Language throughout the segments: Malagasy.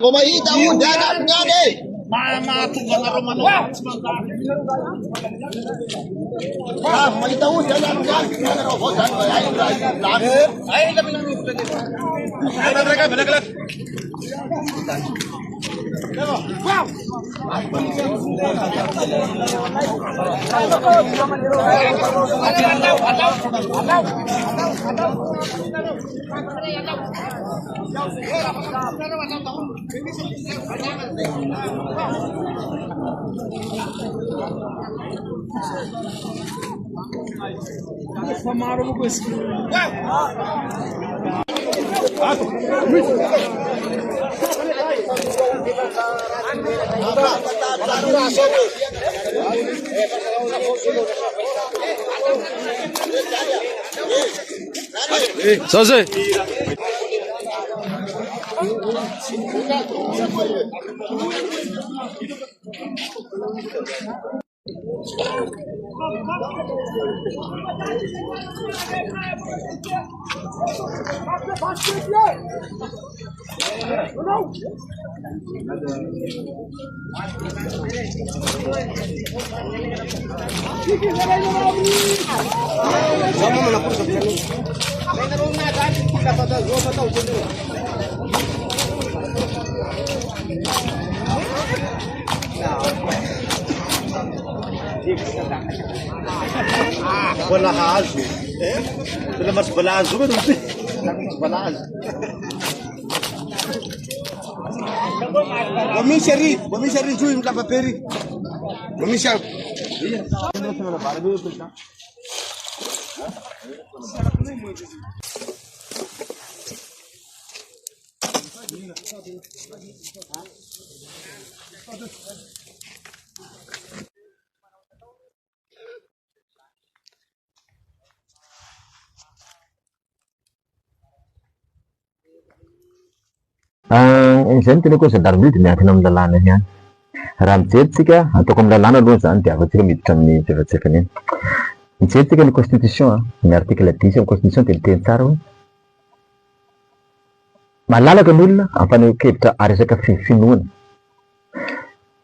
Kung mahita mo, dagat nga eh. Matungan na rin ano. Mahita mo, dagat nga. Ay, kami lang dito. Balaglag. Wow! Sose. Balahazo. Sila mas balahazo ba? Mas balahazo. Wamisha rin chui mkapaperi. Wamisha. Izany tena koa sadaromety miankina amin'ny lalàna ihany. Raha mijery ataoko amin'ny lalàna aloha zany dia afatsika miditra amin'ny jevatsefany iny. Mijery ny constitution, ny article 10 amin'ny constitution dia miteny tsara hoe malalaka ny olona hampaneho-kevitra aresaka finoana.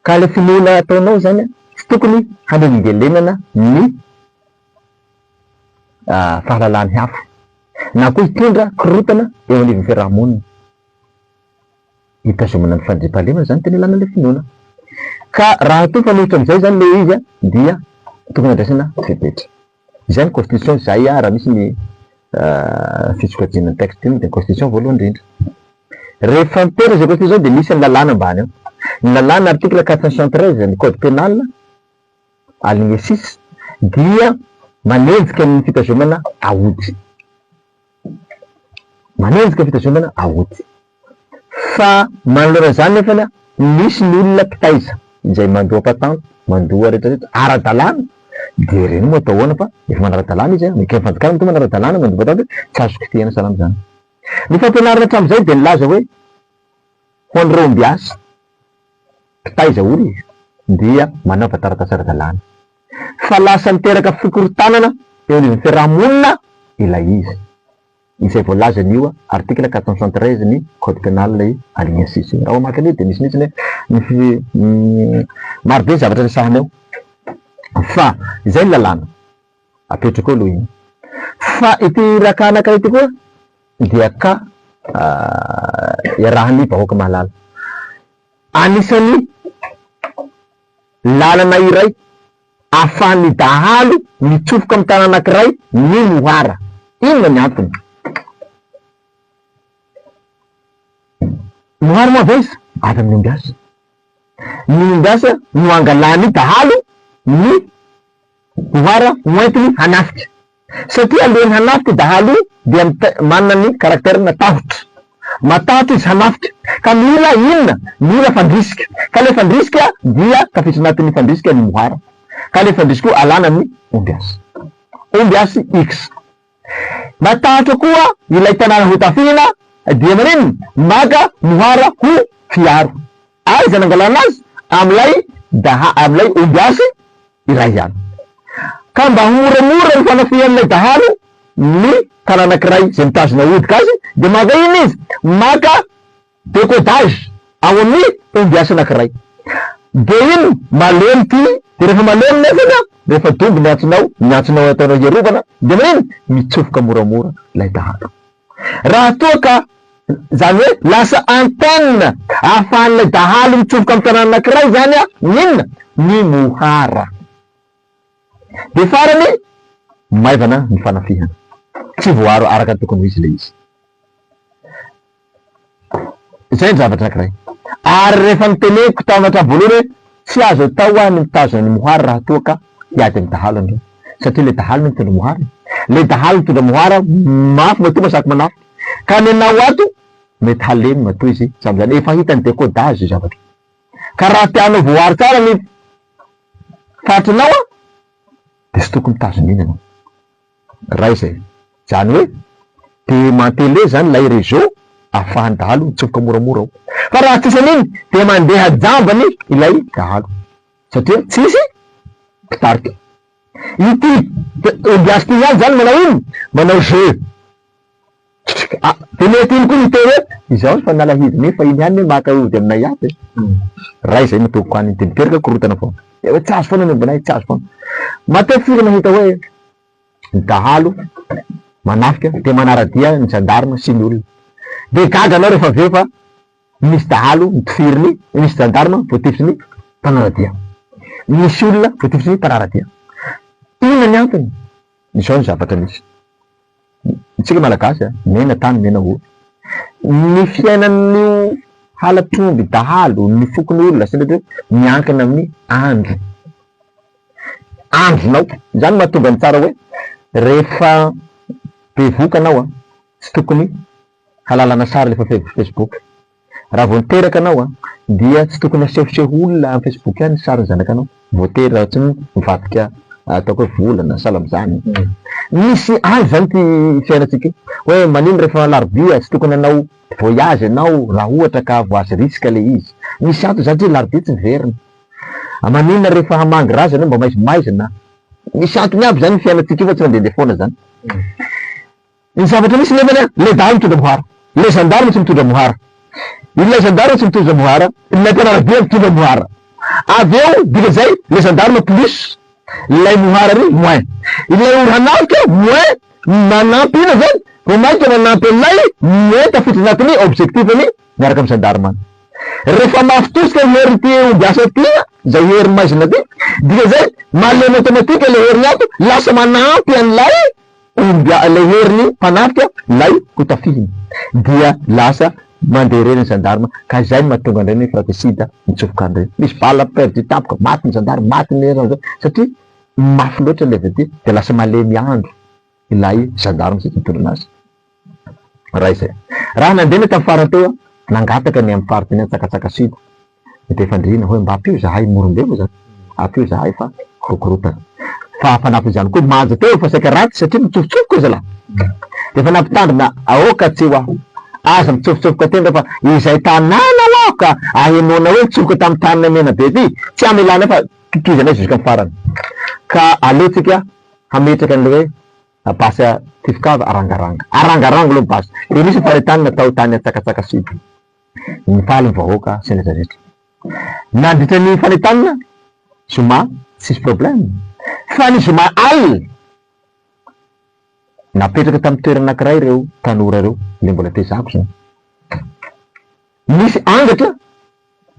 Ka ilay finoana ataonao zany tsy tokony hanengelenana ny fahalalany hafa na koa hitondra korotana eo anivon'ny fiarahamonina. Hitazomana ny fandriam-pahalemana zany tena ilana ilay finoana. Ka raha toa fanohitra amin'izay zany ilay izy dia tokony andraisana fepetra. Izany constitution izay raha misy ny fisokajiana ny texte iny dia constitution voalohany indrindra. Rehefa mitera izay constitution dia misy ny lalàna ambany ao. Ny lalàna article 473 ny code pénal aligne 6 dia manenjika ny fitazomana ahody. Manenjika fitazomana ahody. Fa manoloana zany nefa misy ny olona mpitaiza izay mandoa patente, mandoa rehetrarehetra ara-dalàna dia reny moa atao ahoana fa efa manara-dalàna izy mikeny fanjakana to manara-dalàna mandoa patente tsy azo kitihana sahala am'izany. Ny fampianarana hatramin'izay dia nilaza hoe ho an'ireo mbiasy mpitaiza ory izy dia manao taratasy ara-dalàna. Fa lasa miteraka fikorotanana eo anivon'ny fiarahamonina ilay izy. Izay voalaza an'io article 473 ny code pénal ilay aligne 6. Raha mamaky an'io dia misy maro be zavatra resahana eo. Fa izay ny lalàna apetraka eo aloha iny. Fa ity raka anankiray ity koa dia ka iarahan'ny vahoaka mahalala. Anisan'ny lalana iray ahafahan'ny dahalo mitsofoka amin'ny tany anankiray ny mohara. Inona ny antony? Mohara moa avy avy amin'ny ombiasa. Ny ombiasa no angalany dahalo ny mohara hoentiny hanafika. Satria alohan'ny hanafika dahalo dia manana ny karaktera matahotra. Matahotra izy hanafika. Ka mila inona? Mila fandrisika. Ka ilay fandrisika dia tafiditra anatin'ny fandrisika ny mohara. Ka ilay fandrisika alana amin'ny ombiasa. Ombiasy X. Matahotra koa ilay tanàna ho tafihina dia maninona? Maka mohara ho fiaro. Aiza nangalana azy? Amilay ombiasy iray ihany. Ka mba moramora ny fanafihan'ilay dahalo ny tanàna anankiray izay mitazona hodika azy dia maka iny izy? Maka décodage ao amin'ny ombiasa anankiray. De iny malemy ty, de rehefa malemy nefany rehefa domby miantsonao ataonao iarovana, de manino mitsofoka moramora lay dahalo. Raha toa ka zany hoe lasa antenne ahafahan'ilay dahalo mitsofoka amin'ny tanàna anankiray zany inona ny mohara. De farany maivana ny fanafihana, tsy voaro araka ny tokony misy le izy. Zay ny zavatra anankiray. Ary rehefa niteneko tamatra voalohany tsy azo atao ny mitazona ny mohara raha toa ka hiady amin'ny dahalo andreo, satria le dahalo no mitondra mohara. Le dahalo mitondra mohara mafy matoa masaky manafy, ka ny anao ato mety halemy matoa izy samby zany efa hitany décodage zavatra. Ka raha tianao voary tsara ny fatrinao de tsy tokony mitazona iny anao. Ray zay. Zany hoe démanteler zany lay réseau ahafahan'ny dahalo mitsofoka moramora ao. Fa raha tsisy an'iny de mandeha jambany ilay dahalo satria tsisy mpitarika. Ity ombiasy ty ihany zany manao ino? Manao jeu. De mety iny koa miteny hoe izaho fa nalahidiny fa iny ihany maka ody aminay ato. Ray zay matoko aniny de miteraka korotana foana. Hoe tsy azo foana ny ambonay, tsy azo foana. Matetika mahita hoe ny dahalo manafika de manaradia ny gendarme sy ny olona. De gaga anao rehefa aveo fa misy dahalo mitifiriny, misy gendarme voatifitsy ny mpanaradia, misy olona voatifitsy ny mpanaradia. Inona ny antony? Izao ny zavatra misy. Tsika malagasy mena tany mena olo. Ny fiainan'io halatromby dahalo, ny fokon'ny olona sy miankina amin'ny andro. Andronao zany mahatonga ny tsara hoe rehefa bevoka anao tsy tokony halalana sary lefa Facebook. Raha vao niteraka anao dia tsy tokony asehoseho olona amin'ny Facebook any sary ny zanakanao. Voatery raha tsy mivadika ataoko hoe volana sahala am'zany. Misy andro zany ty fiainatsika hoe manino rehefa larobia tsy tokony anao voyage anao raha ohatra ka voazy risque le izy. Misy antony zany hoe larobia tsy miverina. Maninona rehefa hamangy raza anao mba maizimaizina. Misy antony aby zany fiainatsika fa tsy mandehandeha foana zany. Ny zavatra misy nefany le dahalo mitondra mohara, le gendarme tsy mitondra mohara. Ilay gendarme tsy mitondra mohara, ilay mpanarabia mitondra mohara. Aveo dika zay le gendarme plus ilay mohara ry moins. Ilay olo hanafika moins manampy ina zany, vao mainka manampy an'ilay moins tafiditra anatin'ny objectif-ny miaraka amin'ny gendarme. Rehefa mafy tosika hery ty ombiasa ty zay hery maizina ty, dika zay malemy automatique le hery ato lasa manampy an'ilay le heriny mpanafika lay ho tafihiny, dia lasa mandeha reny ny gendarme. Ka zay mahatonga andreny fratricide mitsofoka andreny. Misy bala perdu tapoka, maty ny gendarme, maty ny hery satria mafy loatra le vety de lasa malemy andro ilay gendarme sy mitondra anazy. Ray zay. Raha nandena tamin'ny farany teo nangataka ny amin'ny farity ny Tsakatsaka sud de fandrina hoe mba apio zahay morom-bemo zany, apio zahay fa korokorotana. Fa fanampy zany koa manja teo fa saika raty satria mitsofotsofoko izy la. De fa nampitandrina aoka tsy ho aza mitsofotsofoko atendra fa izay tanàna lao ka ahenona hoe mitsofoka tamin'ny tanana mena be ty tsy amelana fa kikizana izy jusqu'à farany. Ka aleotsika hametraka an'le hoe basa tifikava arangaranga aloha basa. De misy faritany natao tany Tsakatsaka sud. Mifaly ny vahoaka sy ny rehetra. Nandritra ny fanitanina zoma tsisy problème. Fa ny zoma alina napetraka tamin'ny toerana anankiray ireo tanora ireo le mbola tezako zany. Misy angatra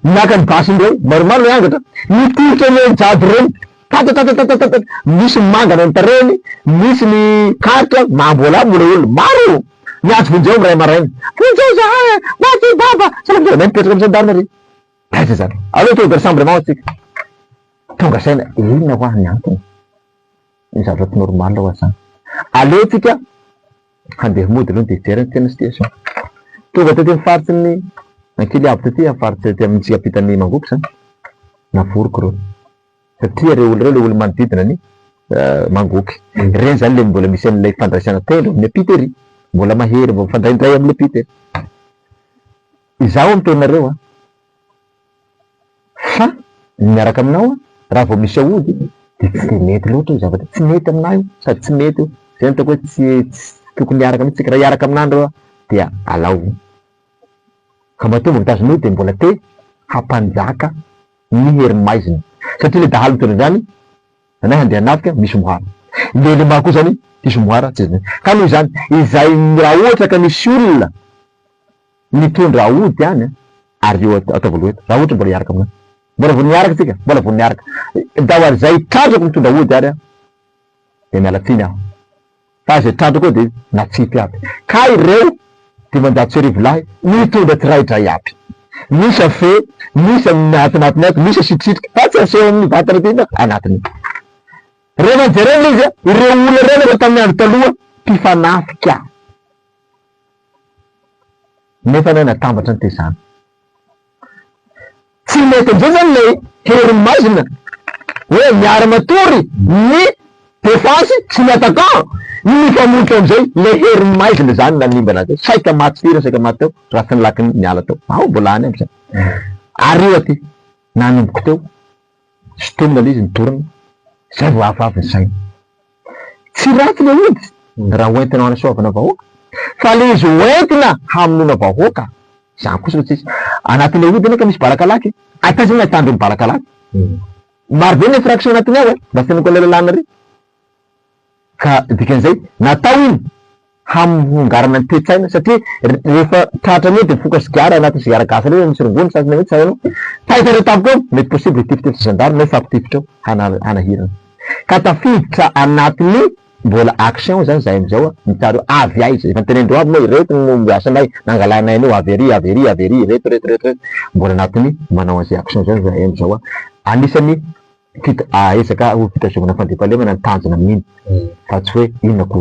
naka ny basindreo maromaro le angatra mitilitra le jado reny tatatatatatatata, misy mangana ny tareny, misy ny karitra mambola olona maro miantso vonjeo miray maraina, vonjeo zahay maty baba salamjeo na mipetraka amin'ny gendarme ry. Aiza zany aleo tonga de rassemblement atsika tonga saina inona ho any antony. Ny zavatra normal ho zany. Aleo tsika handeha mody aloha de hijery ny tena situation. Tonga tety amin'ny faritsy ny Ankiliabo tety amin'ny faritsy tety amin'ny Tsikapitany Mangoko zany navoroko reo satria reo olo reo le olo manodidina ny Mangoky reny zany le mbola misy an'ilay fandraisana telo amin'ny apitery, mbola mahery mbola fandraindray amin'ny apitery. Izaho amintonareo fa miaraka aminao raha vao misy aody de tsy mety loatra io zavatra, tsy mety aminahy sady tsy mety io. Zay nitako hoe tsy tokony hiaraka mihitsy raha hiaraka aminandro dia alao. ka mateo mitazona de mbola te hampanjaka ny herin'ny maizina satria le dahalo mitondra zany anay handeha hanafika misy mohara le mako zany misy mohara tsy zany ka noho zany izay raha ohatra ka misy olona mitondra ody any ary eo ataovy loeta raha ohatra mbola hiaraka aminao mbola vao niaraka tsika mbola vao niaraka daholo zay trandrako mitondra ody ary de miala tsiny aho fa zay trandrako eo de natsipy aby ka ireo de mandato serivolahy mitondra tsiraidray aby misy afe misy atinatiny ato misy asitrisitriky fa tsy aseho amin'ny vatana tena anatiny rehefa jerena izy ireo olona reny rehefa tamin'ny andro taloha mpifanafika nefa nay natambatra ny tezany tsy mety amizay zany le herin'ny maizina hoe miara matory ny defensy sy ny attaquant ny mifamotra amizay le herin'ny maizina zany nanimba anazy saika maty tira saika maty teo raha tsy nilaky miala teo ao mbola any amizay ary io aty nanomboky teo sotomina le izy nitorana zay vao hafahavy ny saina tsy ratsy le ody raha hoentina hanasoavana vahoaka fa le izy hoentina hamonoana vahoaka zany kosa tsisy anatin'le ody neka misy barakalaky atazana atandro ny barakalaky maro be ny infraction anatiny ao mba tsy niko lelalana re ka dikan'izay natao iny hamongarana ny tetsaina satria rehefa tratra mety mifoka sigara anatin'ny sigara gasy reo misy rongony sasany mety sainao tahitare tampoka mety possible tifitefitra zandary na fampitifitrao hanahirana ka tafiditra anatiny mbola action zany zay amizao mitaro avy aiza efa tenendreo aby moa ireto no miasanay nangalanay anio avery reto mbola anatiny manao an'izay action zany zay amizao anisany ezaka ho fitazomana fandepalemana ny tanjona amin'iny fa tsy hoe inona koa